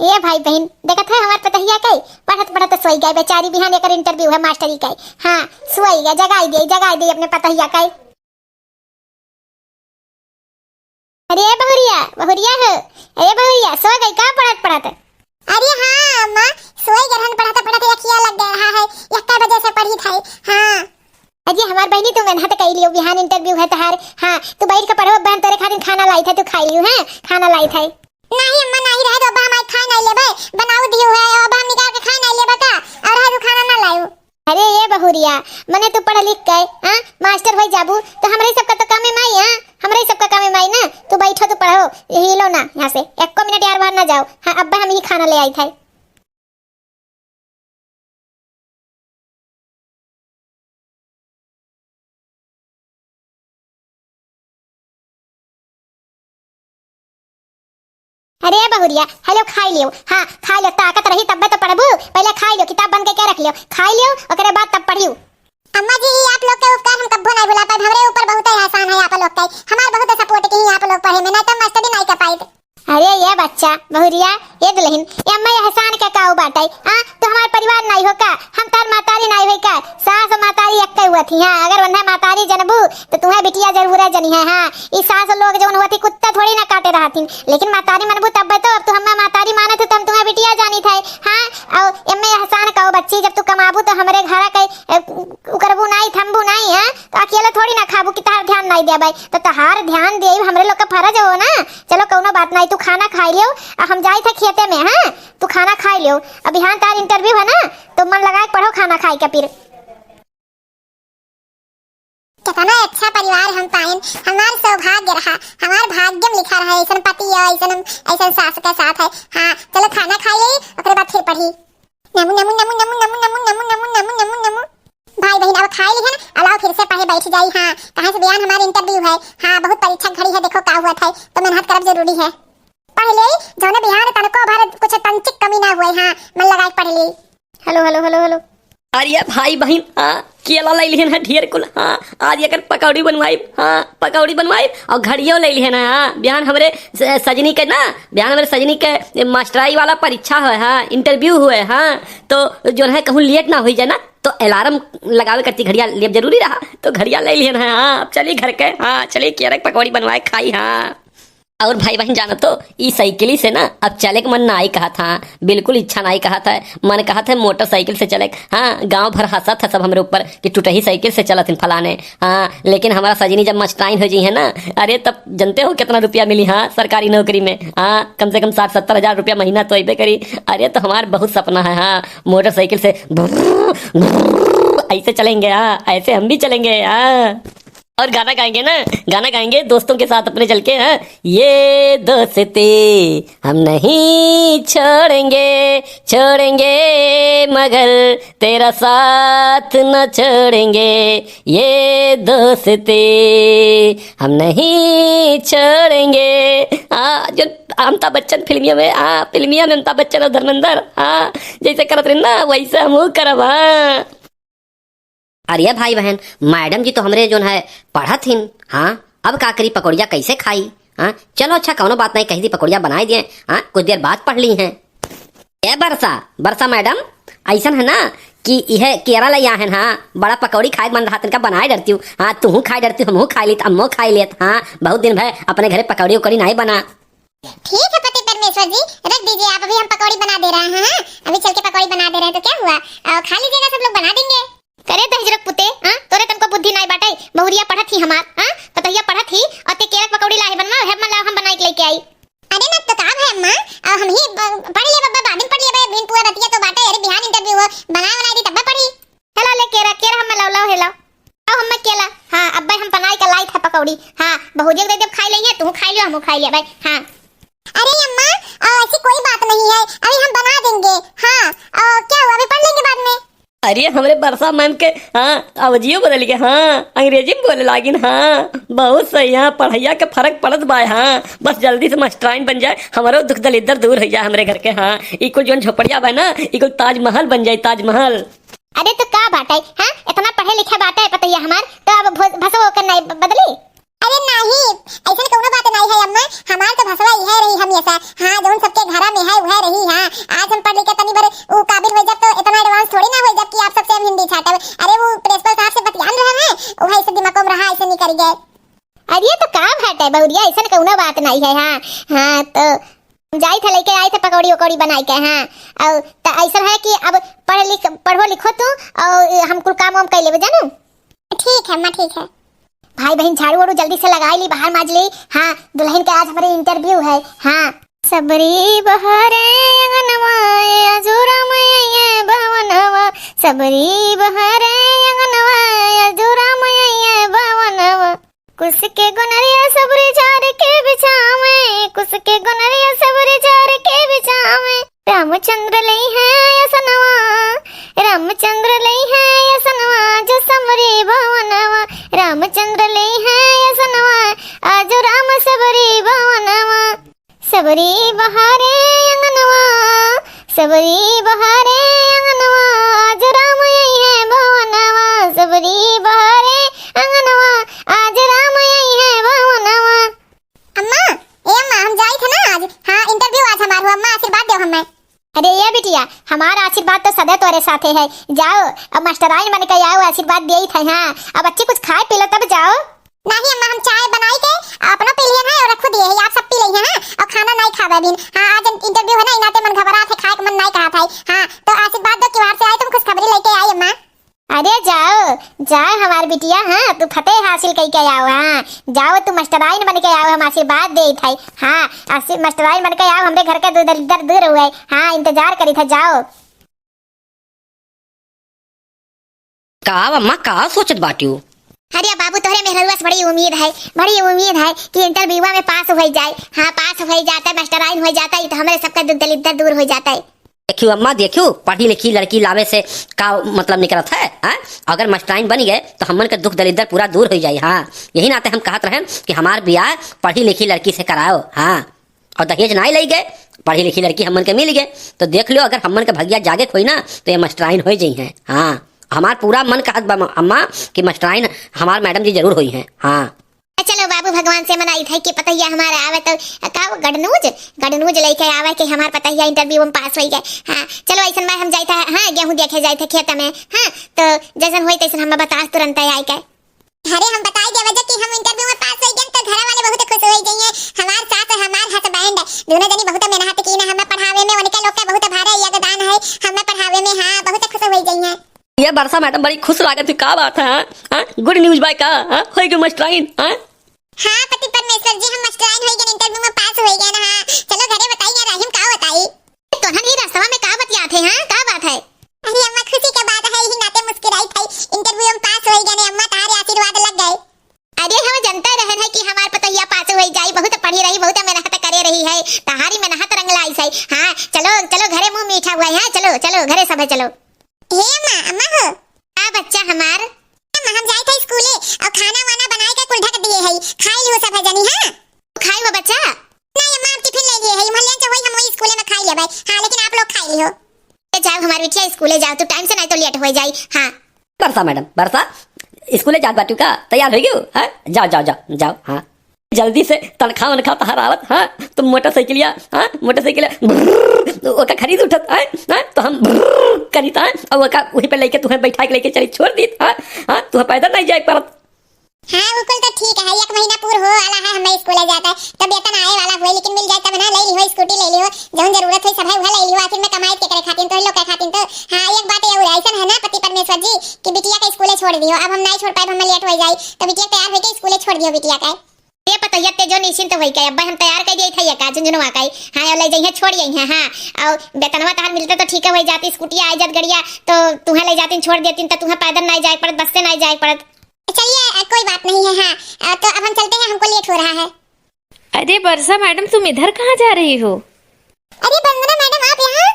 ये भाई बहन देखत है हमार पतहिया कई पढ़त पढ़त सोई गए बेचारी। बिहान एकर इंटरव्यू है मास्टरी कई। हाँ सोई गए, जगाई दे अपने पतहिया कई। अरे बहुरिया बहुरिया है, अरे बहुरिया सो गई का पढ़त पढ़त? अरे हाँ अम्मा सोई गरहन पढ़त पढ़त अखिया लग गया रहा है, यक्का वजह से पढ़ी थई। हाँ अजी हमार बहनी तू मेहनत कई लियो, बिहान इंटरव्यू है तहार। हाँ तू बैठ के पढ़ो, बहन तेरे खातिर खाना लाई थे, तू खाई लियो। है खाना लाई थे? नहीं अम्मा नहीं रहे दो, हम आज खाए नहीं लेबे, बनाऊ दियो है अब हम निकाल के खाए नहीं लेबे का, और है तू खाना ना लायो। अरे ये बहुरिया मने तू पढ़ लिख के हां मास्टर भाई जाबू तो हमरे सब का तो काम में आई। हां हमरे सब का काम में आई ना, तू बैठो तू पढ़ो, हिलो ना यहां से, एक मिनट यार बाहर ना जाओ। हां अब्बा हम ही खाना ले आई थे। अरे बहुरिया हेलो खाई लियो। हाँ खा लो, ताकत रही तब तो पढ़बू। पहले खाई लो, किताब बन के क्या रख लियो, खाई लियो ओकरे बाद तब पढ़ियो। अम्मा जी आप लोग के उपकार हम कब्बो नहीं भुला पाए, हमरे ऊपर बहुत एहसान है आप लोग का, हमार बहुत सपोर्ट की आप लोग पढ़े में, नहीं तो मास्टर नहीं कर पाए। अरे ये बच्चा बहुरिया ये दुल्हन ये अम्मा एहसान का काऊ बाटाई। हां तो हमार परिवार नहीं हो का, हम तार मातारी नहीं होई का, सास और मातारी एक हुआ थी। हां अगर वन्हा मातारी जनबू तो तुम्हें बिटिया जरूर है जनी है। हां ई सास लोग जवन हुआ थी कुत्ता थोड़ी ना काटे रहती, लेकिन मातारी मनबू तब तो, अब तो हम मातारी माने थे तब तुम्हें बिटिया जानी थे। हां और एम्मे एहसान काऊ बच्ची, जब तू कमाबू तो हमरे घर के करबू नहीं थंबू नहीं। हां तो अकेले थोड़ी ना खाबू कि तार ध्यान नहीं देबे, तो तहार ध्यान दे हमरे लोग का फर्ज हो ना। चलो कोनो बात नहीं, तू खाना खाई लियो, हम जाई थे खेते में। हां तू खाना खाई लियो, अब यहाँ तार इंटरव्यू है ना, तो मन लगा के पढ़ो खाना खाई के। फिर कितना अच्छा परिवार हम पाएं, हमार सौभाग्य रहा, हमार भाग्य में लिखा रहा ऐसा पति और ऐसा सास के साथ है। हाँ चलो खाना खाई ले उसके बाद फिर पढ़ी। नमु नमु नमु नमु नमु नमु नमु नमु नमु नमु नमु। भाई बहन अब खाई ली है ना, अलाओ फिर से पढ़े बैठ जाई। हाँ कहाँ से बयान हमारे इंटरव्यू है। हाँ बहुत परीक्षा घड़ी है, देखो क्या हुआ था, तो मेहनत करब जरूरी है। पहले जौने बिहार तनको भारत कुछ तंचिक कमी ना हुए। हाँ मन लगा के पढ़ ली। Hello hello hello hello. अरे भाई बहन हाँ केला ले लिहन है ढेर कुल। हाँ आज एकर पकौड़ी बनवाई, हाँ पकौड़ी बनवाई और घड़ियों ले लिहन है। हाँ बिहान हमरे सजनी के ना, बिहान हमरे सजनी के मास्टराई वाला परीक्षा है। हाँ इंटरव्यू हुए। हाँ तो जो है कहूँ लेट ना हो जाए ना, तो अलार्म लगावे करती घड़िया लेब जरूरी रहा, तो घड़िया ले लिहन है। हाँ अब चलिए घर के, हाँ चलिए केरा के पकौड़ी बनवाए खाई। हाँ और भाई बहन जाना तो इस साइकिल से ना अब चले के मन ना ही कहा था, बिल्कुल इच्छा नहीं कहा था, मन कहा था मोटरसाइकिल से चले। हाँ गांव भर हंसा था सब हमरे ऊपर कि टूटही साइकिल से चला थी फलाने। हाँ लेकिन हमारा सजनी जब मास्टराइन हो जी है ना, अरे तब जानते हो कितना रुपया मिली। हाँ सरकारी नौकरी में हाँ कम से कम 60-70 हजार रुपया महीना तो अबे करी। अरे तो हमारा बहुत सपना है। हाँ मोटरसाइकिल से ऐसे चलेंगे। हाँ ऐसे हम भी चलेंगे। हाँ और गाना गाएंगे ना, गाना गाएंगे दोस्तों के साथ अपने चल के। हाँ ये दोस्ती हम नहीं छोड़ेंगे, छोड़ेंगे मगर तेरा साथ न छोड़ेंगे, ये दोस्ती हम नहीं छोड़ेंगे। हाँ जो अमिताभ बच्चन फिल्मिया में, हाँ फिल्मिया में अमिताभ बच्चन और धर्मेंद्र हाँ जैसे करत रहे ना वैसे हम करब। हाँ अरे भाई बहन मैडम जी तो हमरे जो है पढ़ा थी। हाँ अब का करी, पकौड़िया कैसे खाई। हाँ चलो अच्छा कौनो बात नहीं, कही दी पकौड़िया बनाई दिए। हाँ कुछ देर बाद पढ़ ली हैं। ए बरसा मैडम ऐसा है ना कि यह केरा ले है। हाँ बड़ा पकौड़ी खाए मन रहा तनका बनाए डरती हूँ। हाँ तू खाई डरती हूँ, हम खा ली अम्मो खाई लेत। हाँ बहुत दिन भर अपने घरे पकौड़ी उकौड़ी नहीं बना। ठीक है पति परमेश्वर जी रख दीजिए आप, अभी हम पकौड़ी बना दे रहे हैं। अभी चल के पकौड़ी बना दे रहे हैं तो क्या हुआ, खा लीजिएगा, सब लोग बना देंगे। करे दहजरक पुते हां तोरे तनको बुद्धि नहीं बाटे, बहुरिया पढ़त थी हमार। हां पतहिया पढ़त थी और ते केरक पकौड़ी लाए बनवा है, मन ला हम बनाई के लेके आई। अरे ना तो काम है अम्मा, हम ही पढ़ ले बाबा, बाद में पढ़ ले बिन पूरा रतिया तो बाटे। अरे बिहान इंटरव्यू हो, बनाई दी तब पढ़ी। हेलो ले केरा हम लाओ हेलो आओ हम केला। हां अब्बा हम बनाई के लाई था पकौड़ी। हां बहुरिया दे दे खाई लेंगे, तू खाई लियो हम खाई लिया भाई। हां अरे अम्मा ऐसी कोई बात नहीं है, अभी हम बना देंगे। हां क्या हुआ, अभी पढ़ लेंगे बाद में। अरे हमरे बरसा मैम के हाँ अवजियो बदल गया। हाँ अंग्रेजी में बोले लागिन। हाँ बहुत सही। हाँ पढ़ैया के फर्क पड़त बा। हाँ बस जल्दी से मास्टराइन बन जाए, हमारो दुख दलिदर दूर हो जाए हमरे घर के। हाँ इको जोन झोपड़िया बा ना, इको ताजमहल बन जाए, ताजमहल। अरे तो का बात है। हाँ इतना पढ़े लिखे बात है पतैया हमार, तो अब भसो होकर नहीं बदली। अरे नहीं, ऐसा कोनो बात नहीं है अम्मा। हमार तो भसवा यह रही हमेशा। हां, जोन सबके घरा में है वह रही। हां, आज हम पढ़ लिख के तनी बार वो काबिल हो जब तो इतना एडवांस थोड़ी ना हो जब कि आप सबसे हम हिंदी छाटब। अरे वो प्रिंसिपल साहब से बतियान रहे हैं, वो ऐसे दिमाग में रहा ऐसे नहीं करी गए। अरे ये तो का बात है बहुरिया, ऐसा कोनो बात नहीं है। हां हां, तो जाई थे लेके आए थे पकौड़ी उकौड़ी बनाई के। हां, और तो ऐसा है कि अब पढ़ो लिखो तो और हम कुल काम वाम कर लेबे जानू। ठीक है अम्मा, ठीक है। भाई बहन झाड़ू वाड़ू जल्दी से लगाई ली, बाहर माज ली। हाँ, दुल्हन का आज हमारे इंटरव्यू है। हाँ, सबरी बहारे अंगनवा अजूरा मैया भवनवा, सबरी बहारे अंगनवा अजूरा मैया भवनवा, कुस के गुनरिया सबरी झाड़ के बिछावे, कुस के गुनरिया सबरी झाड़ के बिछावे, रामचंद्र लई है यसनवा, रामचंद्र लई है यसनवा जो समरी भवनवा, रामचंद्र लई है यसनवा आज राम सबरी भवनवा, सबरी बहारे अंगनवा, सबरी बहारे अंगनवा आज राम यही है भवनवा, सबरी बहारे अंगनवा आज राम यही है भवनवा। अम्मा, ए अम्मा, हम जाई थे ना आज। हाँ, इंटरव्यू आज हमारा। अम्मा आशीर्वाद दो हमें। अरे ये बिटिया, हमारा आशीर्वाद तो सदा तोरे साथे है। जाओ अब मास्टराइन बन के आओ, आशीर्वाद दे थे। हाँ, अब अच्छी कुछ खाए पी लो तब जाओ। नहीं अम्मा, हम चाय बनाई के अपना पी लिए हैं और रख दिए है, आप सब पी लिए हैं और खाना नहीं खावे बिन। हाँ, आज इंटरव्यू है ना, इनाते मन घबरा थे, खाए मन नहीं कहा था। हाँ, तो आशीर्वाद दो कि बाहर से आए तुम खुश खबरी लेके आई अम्मा। अरे जाओ जाओ हमारी बिटिया। हाँ, तू फतेह हासिल करके आओ। हाँ, जाओ तू मास्टराइन बन के आओ, हम आशीर्वाद दे थे। हाँ, मास्टराइन बन के आओ, हमरे घर के दर दूर हुए। हाँ, इंतजार करी था। जाओ। का अम्मा का सोचत बाटियो? अरे बाबू, तोहरे मेहरुआ से बड़ी उम्मीद है कि इंटरव्यू में पास हो जाए। हाँ, पास हो जाता है, मास्टराइन हो जाता है तो हमारे सबका दुख दलिद्दर दूर हो जाता है। देखियो अम्मा, देखियो पढ़ी लिखी लड़की लावे से का मतलब निकलत है। हाँ? अगर मास्टराइन बन गए तो हमन के दुख दलिद्दर पूरा दूर हो जाए। हाँ, यही नाते हम कहत रहे कि हमार ब्याह पढ़ी लिखी लड़की से कराओ। हाँ, और दहेज नहीं ले गए, पढ़ी लिखी लड़की हमन के मिल गए तो देख लो, अगर हमन के भगिया जागे खोई ना तो ये मास्टराइन हो जाई है। हाँ, हमार पूरा मन कहत बा अम्मा कि मास्टराइन हमार मैडम जी जरूर हुई हैं। हाँ, चलो बाबू, भगवान से मनाई था कि पतैया हमारा आवे तो का गडनूज लेके आवे कि हमार पतैया इंटरव्यू में पास हो गए। हाँ, चलो ऐसन में हम जाते हैं। हाँ, गेहूं देखे जाते खेत में। हाँ, तो जैसन होई तैसन हम बता तुरंत आई के। अरे हम बताई दे वजह कि हम इंटरव्यू में पास हो गए तो घर वाले बहुत खुश हो जाएंगे। हमार सास और हमार हस्बैंड दोनों जनी बहुत मेहनत की ना हमें पढ़ावे में, उनके लोग का बहुत भारी योगदान है हमें पढ़ावे में। हाँ, बहुत खुश हो जाएंगे। ये वर्षा मैडम बड़ी खुश लागत है। का बात है? हाँ, गुड न्यूज बाय का हो गए मास्टराइन। हाँ, पति परमेश्वर जी, हम मास्टराइन हो गए, इंटरव्यू में पास हो गए ना। हाँ, चलो घरे बताइए राहिम का बताई। तो हम ये रास्ता में का बतिया थे। हाँ, का बात है? अरे अम्मा, खुशी की बात है, ही नाते मुस्कुराई थी। इंटरव्यू में पास हो गए ने अम्मा, तारे आशीर्वाद लग गए। अरे हम जानते रहे हैं कि हमार पतैया पास हो जाई, बहुत पढ़ी रही, बहुत मेहनत करे रही है, तहारी मेहनत रंग लाई सही। हाँ, चलो चलो घरे मुंह मीठा हुआ है। चलो चलो घरे सब है। चलो। हे अम्मा, अम्मा हो का बच्चा हमार? हम जाए थे स्कूले और खाना वाना बनाए के कुल ढक दिए है, खाई लियो सब है जनी। हां, खाई हो बच्चा? नहीं अम्मा, हम टिफिन ले लिए है, महल्ले से होई हम वही स्कूले में खाई लेबै। हां, लेकिन आप लोग खाई लियो। जाओ हमारी बिटिया, स्कूले जाओ तो टाइम से, नहीं तो लेट हो जाई। हां, वर्षा मैडम, वर्षा स्कूले जात बाटू का तैयार हो गयो? हाँ, जाओ जाओ जाओ जाओ। हाँ, जल्दी से तनखा वनखा तहार आवत। हाँ, तुम मोटरसाइकिलिया, हाँ मोटरसाइकिल ओका खरीद उठत। हाँ, तो हम करीता और ओका वहीं पे लेके तुम्हें बैठा के लेके चली छोड़ दी। हाँ हाँ, तुम्हें पैदल नहीं जाए परत। हाँ, बिल्कुल तो ठीक है। 1 महीना पूरा हो वाला है, हमें स्कूल जाता है तब वेतन आए वाला हुए, लेकिन मिल जाए तब ना। ले लियो स्कूटी, ले लियो जौन जरूरत है सब है वह ले लियो। आखिर में कमाई के करे खातिर तो लोग के खातिर तो। हाँ, एक बात ये ऐसा है ना पति परमेश्वर जी कि बिटिया के स्कूले छोड़ दियो। अब हम नहीं छोड़ पाए, हमें लेट हो जाए तो बिटिया तैयार होके स्कूले छोड़ दियो बिटिया का। ये पता ये जो निश्चिंत होई के अब हम तैयार कर दिए थे ये का झुंझुनवा का। हां, ले जइहे छोड़ जइहे। हां, और वेतनवा तहार मिलते तो ठीक है, हो जाती स्कूटी आ जात गड़िया तो तुम्हें ले जाती छोड़ देती तो तुम्हें पैदल नहीं जाए पड़त, बस से नहीं जाए पड़त। चलिए कोई बात नहीं है। हाँ, तो अब हम चलते हैं, हमको लेट हो रहा है। अरे वर्षा मैडम, तुम इधर कहाँ जा रही हो? अरे वंदना मैडम, आप यहाँ?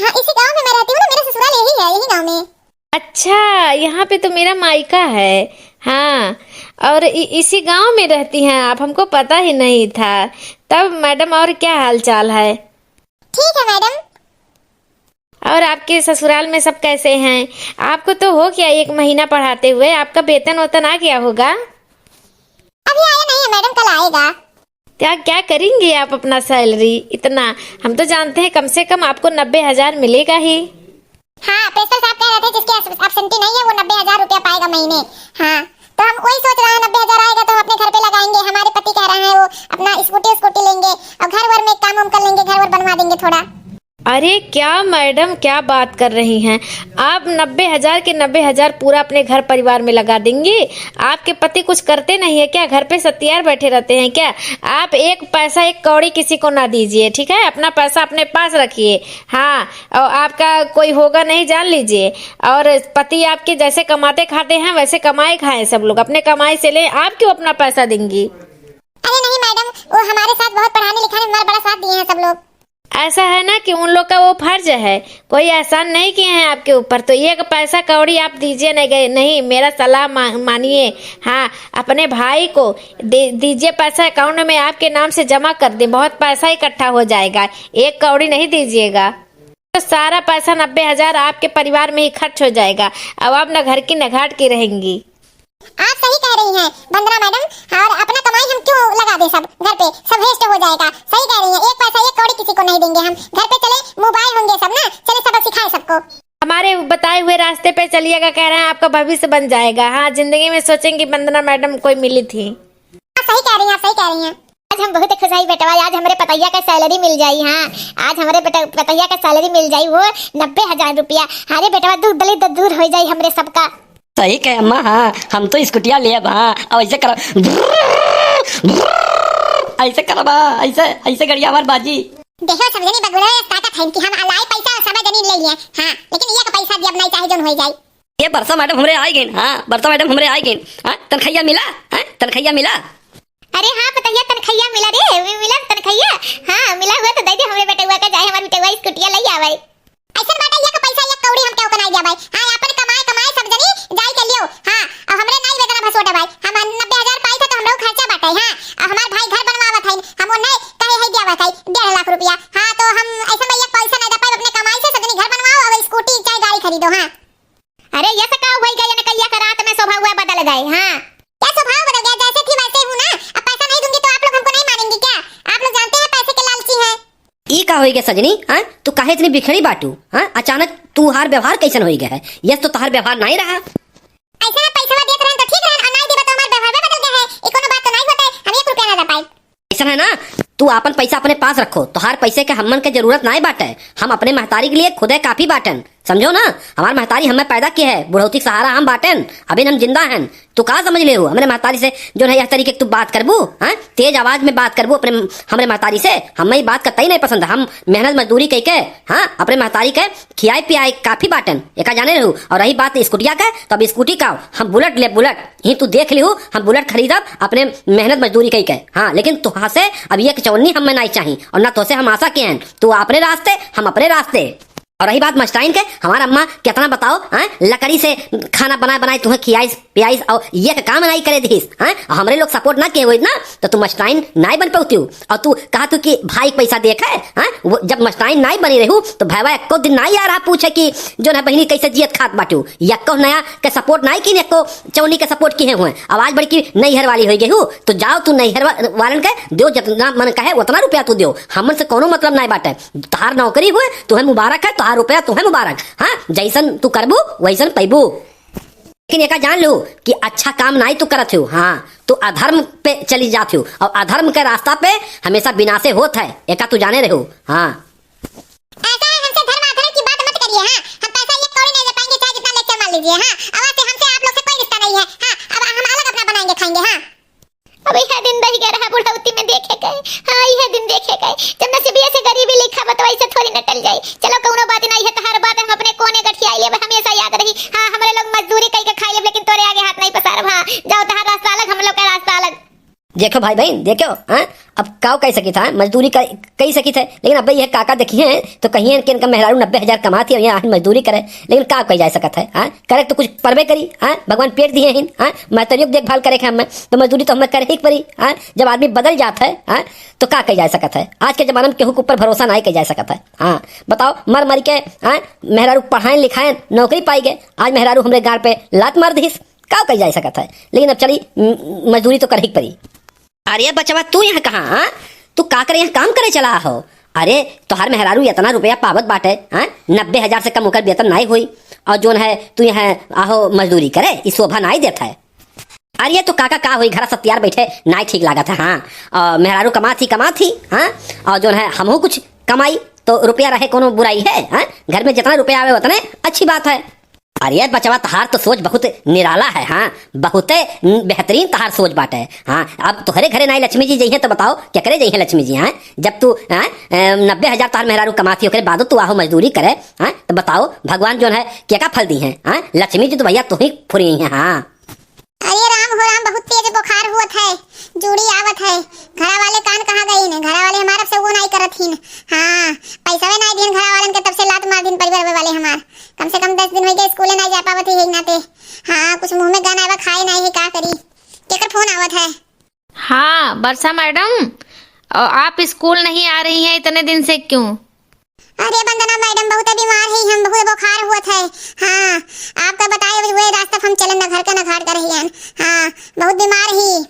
हाँ, इसी गांव में मैं रहती हूँ ना, मेरा ससुराल यही है, यही गांव में। अच्छा, यहाँ पे तो मेरा मायका है। हाँ, और इसी गांव में रहती हैं आप? हमको पता ही नहीं था। तब मैडम, और क्या हाल चाल है? ठीक है मैडम। और आपके ससुराल में सब कैसे हैं? आपको तो हो गया 1 महीना पढ़ाते हुए, आपका वेतन वतन आ गया होगा? अभी आया नहीं पाएगा। क्या क्या करेंगे आप अपना सैलरी इतना? हम तो जानते हैं कम से कम आपको 90,000 मिलेगा ही। हाँ, प्रेस्टर साहब कह रहे थे जिसकी एब्सेंटी नहीं है वो 90,000 रुपया पाएगा महीने। हाँ, तो हम वही सोच रहे हैं 90,000 आएगा तो हम अपने घर पे लगाएंगे। हमारे पति कह रहे हैं वो अपना स्कूटी लेंगे और घर वर में काम वाम कर लेंगे, घर वर बनवा देंगे थोड़ा। अरे क्या मैडम, क्या बात कर रही हैं आप? 90,000 के 90,000 पूरा अपने घर परिवार में लगा देंगे? आपके पति कुछ करते नहीं है क्या? घर पे सत्यार बैठे रहते हैं क्या? आप एक पैसा एक कौड़ी किसी को ना दीजिए, ठीक है? अपना पैसा अपने पास रखिए। हाँ, और आपका कोई होगा नहीं, जान लीजिए। और पति आपके जैसे कमाते खाते हैं वैसे कमाए खाएं सब लोग, अपने कमाई से ले। आप क्यों अपना पैसा देंगी? अरे नहीं मैडम, वो हमारे साथ बहुत पढ़ाने लिखाने में हमारा बड़ा साथ दिए हैं सब लोग। ऐसा है ना कि उन लोग का वो फर्ज है, कोई एहसान नहीं किए हैं आपके ऊपर, तो एक पैसा कौड़ी आप दीजिए नहीं। मेरा सलाह मानिए। हाँ, अपने भाई को दीजिए पैसा, अकाउंट में आपके नाम से जमा कर दे, बहुत पैसा इकट्ठा हो जाएगा। एक कौड़ी नहीं दीजिएगा तो सारा पैसा 90,000 आपके परिवार में ही खर्च हो जाएगा। अब आप न घर की न घाट की रहेंगी। आप सही कह रही हैं वंदना मैडम, और अपना कमाई हम क्यों लगा दे, सब घर पे सब वेस्ट हो जाएगा। सही कह रही हैं, एक पैसा एक कौड़ी किसी को नहीं देंगे हम। घर पे चले मोबाइल होंगे सब ना, चले सबक सिखाए सबको। हमारे बताए हुए रास्ते पे चलिएगा, कह रहे हैं आपका भविष्य बन जाएगा। हाँ, जिंदगी में सोचेंगे वंदना मैडम कोई मिली थी। सही कह रही हैं, सही कह रही हैं। आज हम बहुत खुश आई बेटवा, आज हमारे पतैया का सैलरी मिल जाई। हाँ, आज हमारे पतैया का सैलरी मिल जाई, वो 90,000 रुपया। अरे बेटवा दूध दली दूर हो जाई हमरे सबका। सही कहे अम्मा। हाँ, हम तो स्कूटिया ले अब। हाँ, अब ऐसे करो, ऐसे करो बा, ऐसे ऐसे गड़िया हमार बाजी। देखो समझनी बगुला ताकत है कि हम अलाई पैसा समझ नहीं ले लिए। हाँ, लेकिन ये का पैसा जब नहीं चाहे जोन हो जाए। ये बरसा मैडम हमरे आई गई। हाँ, बरसा मैडम हमरे आई गई। हाँ, तनखैया मिला? हाँ, तनखैया मिला? अरे हाँ, पतैया तनखैया मिला रे, मिला तनखैया। हाँ, मिला हुआ तो दे दे हमरे बेटवा का, जाए हमारी बेटवा स्कूटिया ले आवे। ऐसा बाटा ये का पैसा एक कौड़ी हम क्यों कनाई जावे। हाँ, अपन कमाए सब जनी जाई के लियो। हाँ, और हमरे नहीं वेतना भसोटा भाई, हम 90,000 पाई था तो हमरो खर्चा बाटे। हाँ, और हमार भाई घर बनवावत है, हम वो नहीं कहे है देवत है 1.5 लाख रुपया। हाँ, तो हम ऐसा में एक पैसा नहीं दे पाए, अपने कमाई से सजनी घर बनवाओ और स्कूटी चाहे गाड़ी खरीदो। हाँ, अरे ये सका भाई गया न कहिया का रात में स्वभाव हुआ बदल गए। हाँ, क्या स्वभाव बदल गया? जैसे थी वैसे हूं ना। अब पैसा नहीं दूंगी तो आप लोग हमको नहीं मानेंगे क्या? आप लोग जानते हैं पैसे के लालची हैं। ई का होई गया सजनी? हाँ, तू काहे इतनी बिखरी बाटू? हाँ, अचानक तू हार व्यवहार कैसन होई गया है? यस तो तहार व्यवहार नहीं रहा। ऐसा ना पैसा देत रहन तो ठीक रहन, और नहीं देबा तो हमार व्यवहार बदल गया है। ई कोनो बात तो नहीं होता है, हम 1 रुपया ना दे पाए। ऐसा है ना, तू अपन पैसा अपने पास रखो, तोहार पैसे के हमन के जरूरत नहीं बाटे। हम अपने महतारी के लिए खुदे काफी बाटन, समझो ना। हमार महतारी हमें पैदा की है, बुढ़ौती सहारा हम बाटन, अभी हम जिंदा हैं। तू कहा समझ ले हो हमारे महतारी से जो है यह तरीके तू बात करबू? हाँ, तेज आवाज में बात करबू अपने हमारे महतारी से? हमें बात करता ही नहीं पसंद। हम मेहनत मजदूरी कह के हाँ अपने महतारी के खियाई पियाई काफी बाटन, एक जाने रहू। और रही बात स्कूटिया का, तो अब स्कूटी का हम बुलेट ले, बुलेट ही तू देख ली हो, हम बुलेट खरीदब अपने मेहनत मजदूरी कह के। हाँ, लेकिन तुहा से अब ये चवन्नी हमें नहीं चाहिए, और ना तो से हम आशा के हैं। तू अपने रास्ते, हम अपने रास्ते। और रही बात मस्टाइन के, हमारा अम्मा कितना बताओ लकड़ी से खाना बनाए तुम्हें खियाई पियाई, और ये काम नहीं करे दीस। हमारे लोग सपोर्ट ना किए हुए ना तो तू मस्टाइन नहीं बन पाती। और तू कहा तू कि भाई पैसा देखा है? वो जब मस्टाइन नहीं बनी रहू तो भाई एको दिन नहीं आ रहा पूछे कि जो ना बहनी कैसे जियत खात बाटू। यको नया के सपोर्ट नहीं की, एको चौनी के सपोर्ट किए हुए। आवाज बड़ी की नैहर वाली हो गई हूँ, तो जाओ तू नैहर वालन के दो, जितना मन कहे उतना रुपया तू दो, हमन से कोनो मतलब नहीं बाटे। तार नौकरी हुए तुम्हें मुबारक है, तार रुपया तुम्हें मुबारक। हाँ, जैसन तू करबू वैसन पैबू। लेकिन एक जान लो कि अच्छा काम नहीं तू करत हो। हाँ, तू अधर्म पे चली जाती हो, और अधर्म के रास्ता पे हमेशा विनाशे होत है, एक तू जाने रहो। हाँ, ऐसा है, हमसे धर्म अधर्म की बात मत करिए। हाँ, हम पैसा एक कौड़ी नहीं दे पाएंगे, चाहे जितना लेक्चर मान लीजिए। हाँ, आवाज से हमसे आप लोग से कोई रिश्ता नहीं है। हाँ, अब हम अलग अपना बनाएंगे खाएंगे। हाँ, अब यह दिन दही गया रहा बुढ़ौती में देखे गए। हाँ, यह दिन देखे गए जब नसीबिया से गरीबी लिखा बा तो ऐसे थोड़ी न टल जाए। चलो कोनो बात नहीं है, तो हर बात हम अपने कोने गठिया ले हमेशा याद रही। हाँ, हमारे लोग मजदूरी कई के खाई ले, लेकिन तोरे आगे हाथ नहीं पसार। हाँ, जाओ तहार रास्ता अलग, हम लोग का रास्ता अलग। देखो भाई बहन देखो। हाँ, अब काव कह सकी था मजदूरी कही सकी थे, लेकिन अब यह काका देखिए तो कहिए कि इनका मेहरारू 90,000 कमाती है, यहाँ मजदूरी करे, लेकिन का कही जा सकता है? हाँ, करे तो कुछ परवे करी। हाँ, भगवान पेट दिए हैं। हाँ, महतरियों की देखभाल करे हमें, तो मजदूरी तो हमें करे ही पड़ी। हाँ, जब आदमी बदल जाता है हाँ तो का कही जा सकता है? आज के जमाने में केहू के ऊपर भरोसा नहीं कही जा सकता है। हाँ, बताओ मर मर के हाँ मेहरारू पढ़ाए लिखाए नौकरी पाई गए, आज मेहरारू हमारे गाड़ पे लात मार दीस, का कही जा सकता है? लेकिन अब चली मजदूरी तो कर ही पड़ी। अरे बचवा तू यहाँ कहाँ हाँ? तू का करे यहाँ काम करे चला हो? अरे तोहार मेहरारू इतना रुपया पावत बाटे हाँ? 90,000 से कम होकर वेतन नहीं हुई और जोन है तू यहाँ आहो मजदूरी करे इस शोभा नहीं देता है। अरे तो काका का हुई घर सत्यार बैठे नहीं ठीक लागत है हाँ। और मेहरारू कमा थी हाँ। और जो है हमहू कुछ कमाई तो रुपया रहे कोनो बुराई है हाँ? घर में जितना रुपया आवे उतने अच्छी बात है। अरे बचवा तहार तो सोच बहुत निराला है हाँ, बहुत बेहतरीन तहार सोच बाटे हाँ। अब तुहरे घरे नहीं लक्ष्मी जी जइहे तो बताओ क्या करे जइहे लक्ष्मी जी हाँ? जब तू 90,000 तहार मेहरारू कमाती ओकरे बाद तू आहो मजदूरी करे हाँ? तो बताओ भगवान जो है क्या का फल दी है हाँ? लक्ष्मी जी तो भैया तू ही फुरी है हाँ। अरे राम हो राम, बहुत तेज बुखार हुआ है, जूड़ी आवत है। घरा वाले कान कहाँ गई ने? घरा वाले हमारा से वो नहीं करत हिन हाँ। पैसा नहीं दिन घरा वालन के तब से लात मार दिन परिवार वाले हमार। कम से कम 10 दिन हो गए स्कूल नहीं जा पावत है नाते हाँ। कुछ मुंह में गाना आवा खाए नहीं है का करी? केकर फोन आवत है? हाँ वर्षा मैडम, आप स्कूल नहीं आ रही हैं इतने दिन से क्यों? अरे वंदना मैडम बहुत बीमार है, हम बहुत बुखार हुआ है हाँ। आपका बताए हुए रास्ता हम चलन ना घर का ना घाट कर रही हैं हाँ, बहुत बीमार ही।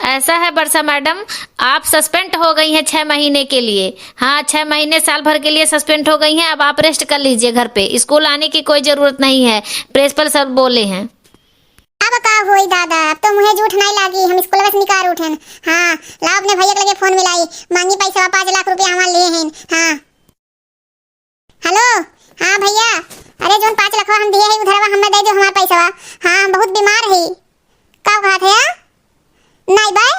ऐसा है वर्षा मैडम, आप सस्पेंड हो गई हैं 6 महीने के लिए हाँ। 6 महीने साल भर के लिए सस्पेंड हो गई हैं। अब आप रेस्ट कर लीजिए घर पे, स्कूल आने की कोई जरूरत नहीं है, प्रिंसिपल सर बोले हैं। अब का होई दादा, अब तो मुझे झूठ नहीं लागी, हम स्कूल बस निकाल उठन हाँ। लाओ अपने भैया के लगे फोन मिलाई, मांगी पैसा 5 लाख रुपया हमारे लिए हैं हाँ। हेलो हाँ भैया, अरे जोन 5 लाख हम दिए है उधर हमें दे दो हमारा पैसा हाँ। हम बहुत बीमार है का बात है नहीं भाई?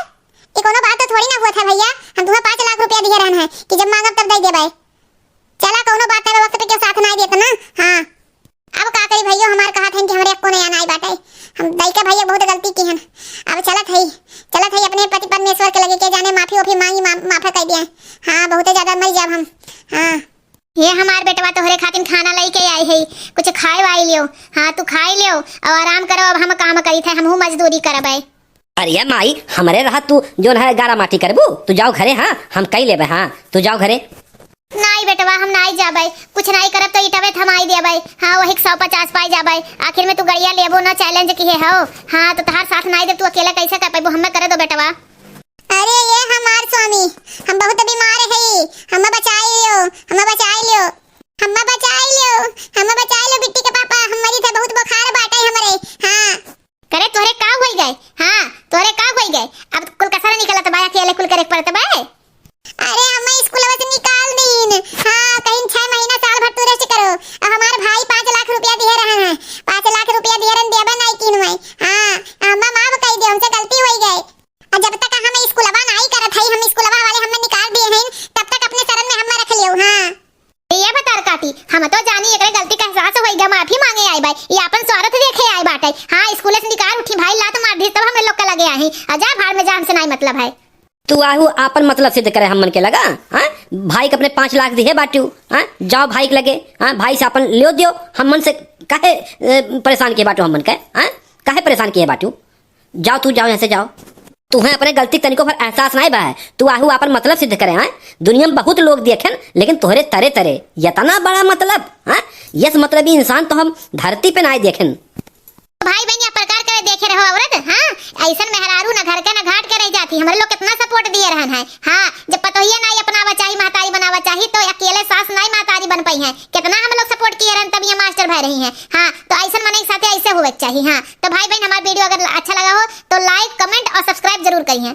ये कोनो बात तो थोड़ी ना हुआ था भैया, हम तुम्हें 5 लाख रुपया दिए रहना है कि जब मांगब तब दे दे भाई। चला कोनो बात है वक्त पे क्यों साथ नहीं देता ना हाँ। अब का करी भैया, हमारे कहा था कि हमरे को नहीं आना आई बाटे, हम दई के भैया बहुत गलती की है। अब चलत है अपने पति परमेश्वर के लगे के जाने माफी ओफी मांगी माफा कर दिया हाँ। बहुत ज्यादा मर जाब हम हाँ। ये हमार बेटवा तोहरे खातिर खाना लेके आई है, कुछ खाए वाई लियो हाँ। तू खाई लियो और आराम करो, अब हम काम करी थे, हमहू मजदूरी करब। अरे माई हमरे रहा तू जो है गारा माटी करबू, तू जाओ घरे हाँ, हम कई लेबे हाँ, तू जाओ घरे। नहीं बेटवा हम नहीं जाबे, कुछ नहीं करब तो इटवे थमाई देबे हाँ। वही 150 पाई जाबे, आखिर में तू गड़िया लेबो ना चैलेंज की है हो हाँ। तो तहार साथ नहीं दे, तू अकेला कैसे कर पाबो? हमें करे दो बेटवा। अरे ये हमार स्वामी, हम बहुत बीमार है, हमें बचाई लियो, हमें बचाई लियो, हमें बचाई लियो, हमें बचाई लो बिट्टी के पापा, हमारी थे बहुत बुखार बाटे हमरे हाँ। करे तोरे का होई गए हाँ? तोरे का होई गए? अब कुल कसरा निकलत बा, अकेले कुल करे पड़त बा। अरे हमें स्कूल से निकाल दीन हाँ, कहीं 6 महीना साल भर तू रेस्ट करो। अब हमारे भाई 5 लाख रुपया दिए रहे हैं, 5 लाख रुपया दिए रहन देबे नहीं किन में हाँ। हम माफ कह दे, हमसे गलती हो गई। और जब तक हम स्कूलवा नहीं करत हई, हम स्कूलवा वाले हमें निकाल दिए हैं, तब तक अपने शरण में हम रख लियो हाँ। ये बता काटी, हम तो जानी एकरे गलती का एहसास होई गया, माफी मांगे आई भाई, ये अपन स्वार्थ देखे आई बाटे हाँ। स्कूल से निकाल उठी भाई, लात मार दी तब हम लोग का लगे आई आजा भाड़ में जा, हमसे नहीं मतलब है। तू आहू आपन मतलब सिद्ध करे हमन के लगा हाँ। भाई के अपने 5 लाख दिए बाटू हाँ, जाओ भाई के लगे हाँ, भाई से अपन लियो दियो। हमन से काहे परेशान किए बाटू हमन के हाँ? काहे परेशान किए बाटू? जाओ तू जाओ यहाँ से जाओ। तुम्हें अपने गलती तनिको पर एहसास नहीं बा है, तू आहू अपन मतलब सिद्ध करे हाँ। दुनिया में बहुत लोग देखें लेकिन तोहरे तरे तरे इतना बड़ा मतलब हाँ। यस मतलबी इंसान तो हम धरती पे नहीं देखें। भाई बहन या प्रकार करे देखे रहो औरत हाँ। ऐसा मेहरारू ना घर के ना घाट के रह जाती, हमारे लोग कितना सपोर्ट दिए रहन है हाँ। जब पतोहिया नहीं अपनावा चाहिए महतारी बनावा चाहिए, तो अकेले सास नहीं महतारी बन पाई है, कितना हम लोग सपोर्ट किए रहन तब ये मास्टर भय रही हैं हाँ। तो ऐसा मने के साथ ऐसे होवे चाहिए हाँ। तो भाई बहन हमारा वीडियो अगर अच्छा लगा हो तो लाइक कमेंट और सब्सक्राइब जरूर करिए।